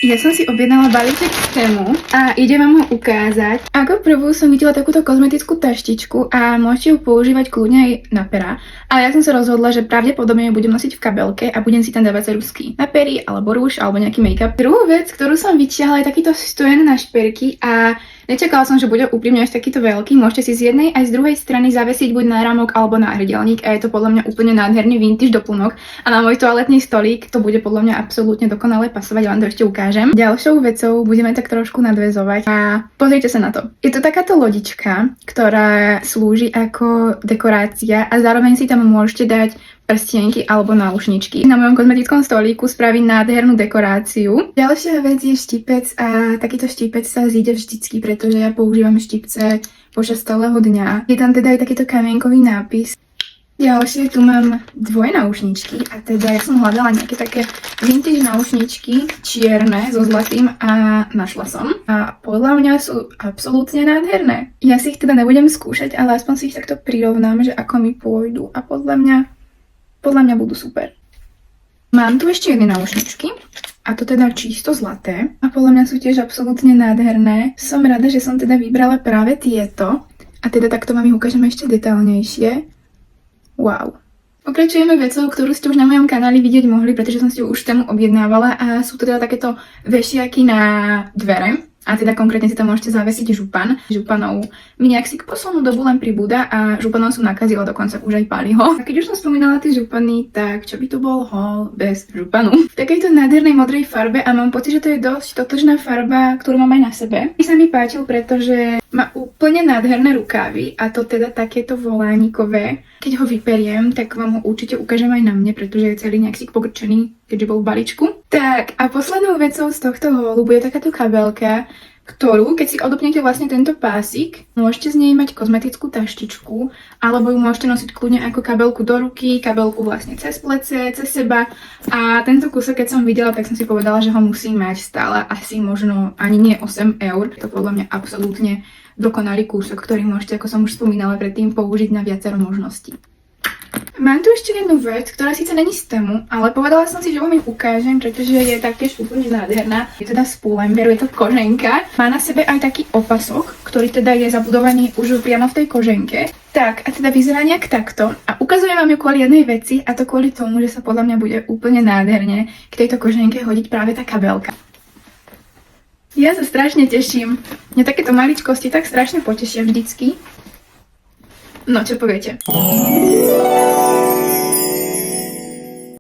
Ja som si objednala balíček z Temu a idem vám ho ukázať. Ako prvú som videla takúto kozmetickú taštičku a môžete ju používať kľudne aj na pera. Ale ja som sa rozhodla, že pravdepodobne ju budem nosiť v kabelke a budem si tam dávať ceruzky na pery, alebo rúž, alebo nejaký make-up. Druhú vec, ktorú som vyťahla, je takýto stojan na šperky a nečakala som, že bude úprimne až takýto veľký. Môžete si z jednej aj z druhej strany zavesiť buď na rámok alebo na hrdelník a je to podľa mňa úplne nádherný vintage doplnok. A na môj toaletný stolík to bude podľa mňa absolútne dokonale pasovať, vám to ešte ukážem. Ďalšou vecou budeme tak trošku nadväzovať a pozrite sa na to. Je to takáto lodička, ktorá slúži ako dekorácia a zároveň si tam môžete dať prstienky alebo náušničky. Na mojom kozmetickom stolíku spraví nádhernú dekoráciu. Ďalšia vec je štipec a takýto štipec sa zíde vždycky, pretože ja používam štipce počas celého dňa. Je tam teda aj takýto kamienkový nápis. Ďalšie tu mám dvojnáušničky a teda ja som hľadala nejaké také vintage náušničky, čierne so zlatým a našla som. A podľa mňa sú absolútne nádherné. Ja si ich teda nebudem skúšať, ale aspoň si ich takto prirovnám, že ako mi pôjdu a podľa mňa budú super. Mám tu ešte jedné náušničky a to teda čisto zlaté a podľa mňa sú tiež absolútne nádherné. Som rada, že som teda vybrala práve tieto a teda takto vám ich ukážem ešte detailnejšie. Wow. Pokračujeme vecou, ktorú ste už na mojom kanáli vidieť mohli, pretože som si ju už Temu objednávala a sú to teda takéto vešiaky na dvere. A teda konkrétne si tam môžete zavesiť župan. Županov mi nejak si k poslednú dobu len pribúda a županov som nakazila dokonca už aj Paliho. A keď už som spomínala tie župany, tak čo by tu bol haul bez županu? V takejto nádhernej modrej farbe a mám pocit, že to je dosť totožná farba, ktorú mám aj na sebe. I sa mi páčil, pretože má úplne nádherné rukávy a to teda takéto volánikové. Keď ho vyperiem, tak vám ho určite ukážem aj na mne, pretože je celý nejak si pokrčený, keďže bol v balíčku. Tak a poslednou vecou z tohto haulu bude takáto kabelka, ktorú, keď si odopnete vlastne tento pásik, môžete z nej mať kozmetickú taštičku, alebo ju môžete nosiť kľudne ako kabelku do ruky, kabelku vlastne cez plece, cez seba. A tento kúsok, keď som videla, tak som si povedala, že ho musím mať stále asi možno ani nie 8 eur. Je to podľa mňa absolútne dokonalý kúsok, ktorý môžete, ako som už spomínala predtým, použiť na viacero možností. Mám tu ešte jednu vec, ktorá síce není z Temu, ale povedala som si, že vám ju ukážem, pretože je taktiež úplne nádherná. Je teda z Pull&Bear, je to koženka. Má na sebe aj taký opasok, ktorý teda je zabudovaný už priamo v tej koženke. Tak, a teda vyzerá nejak takto. A ukazujem vám ju kvôli jednej veci, a to kvôli tomu, že sa podľa mňa bude úplne nádherne k tejto koženke hodiť práve tá kabelka. Ja sa strašne teším. Mňa takéto maličkosti tak strašne potešia vždycky. No, čo poviete?